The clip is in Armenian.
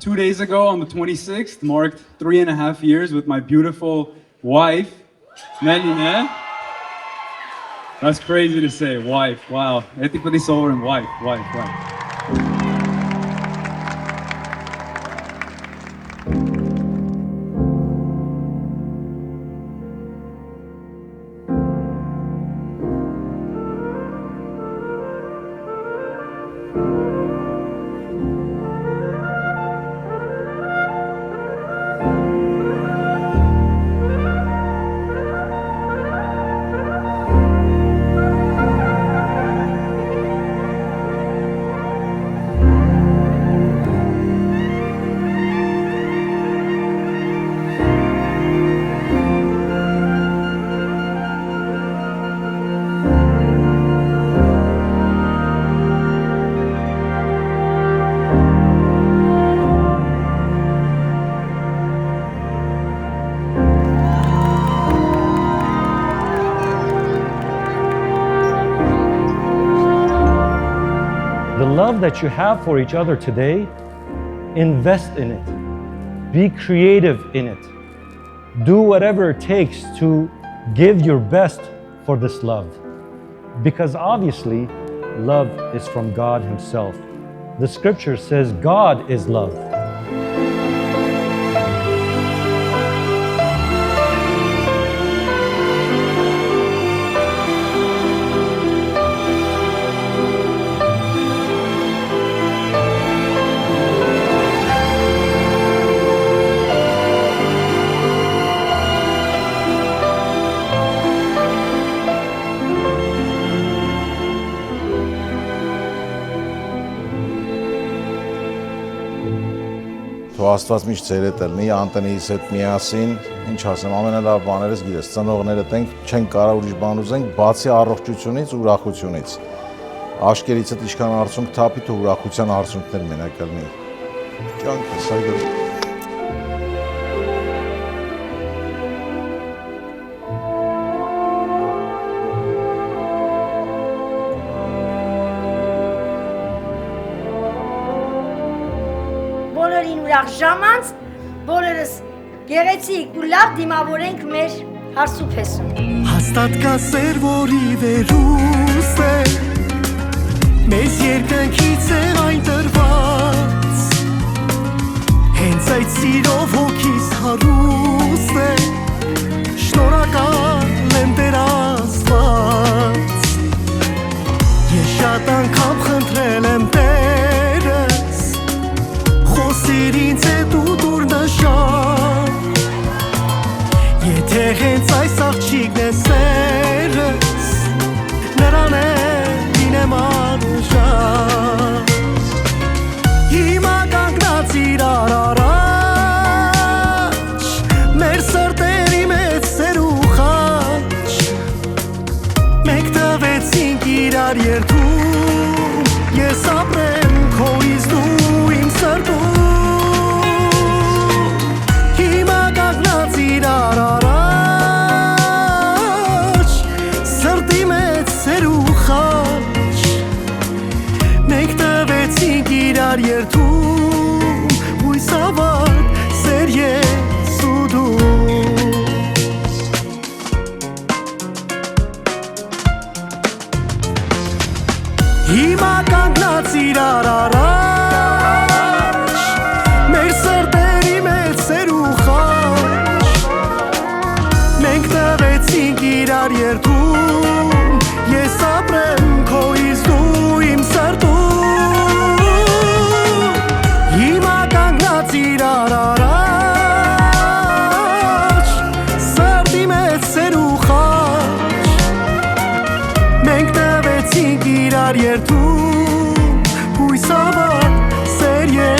2 days ago on the 26th marked 3.5 years with my beautiful wife, Melina. That's crazy to say, wife, wow. Ethically sovereign wife. The love that you have for each other today, invest in it. Be creative in it. Do whatever it takes to give your best for this love. Because obviously, love is from God Himself. The scripture says God is love. Թող Աստված միշտ ձեր հետ լինի, Անտոնիից հետ միասին, ինչ ասեմ, ամենալավ բաներս գիտես, ծնողներդ ենք, չենք կարող ուրիշ բան ուզենք, բացի առողջությունից ու ուրախությունից։ Աշկերիցդ ինչքան արցունք թափի, թող ուրախության արցունքներ մենակ լինի։ Կյանքս այդպես։ Բոլորին ուրախ ժամանց, բոլորս գեղեցիկ ու լավ դիմավորենք մեր հարսուփեսուն։ Հաստատ կա սեր, որի վերուս է, մեզ երկնքից է այն տրված, հենց այդ սիրով հոգիս հարուստ է, շնորհակալ եմ Տեր Աստված, ես շատ անգամ խնդրել եմ Տերս, խոսիր ինձ հետ ու դուր նշան, եթե հենց այս աղջիկն է սերս, նրան է լինեմ արժան, հիմա կանգնած իրար առաջ, մեր սրտերի մեծ սեր ու խաչ, մենք տվեցինք իրար երդում, ես ապրեմ քո իսկ դու իմ սրտում, հիմա կանգնած իրար առաջ, սրտի մեծ սեր ու խաչ, մենք տվեցինք իրար երդում, հույս ավարտ սեր ես ու դու։ Հիմա կանգնած իրար առաջ, մեր սրտերի մեծ սեր ու խաչ, մենք տվեցինք իրար երդում, ես ապրեմ քո իսկ դու իմ սրտում, հիմա կանգնած իրար առաջ, սրտի մեծ սեր ու խաչ, մենք տվեցինք իրար երդում, հույս ավարտ սեր ես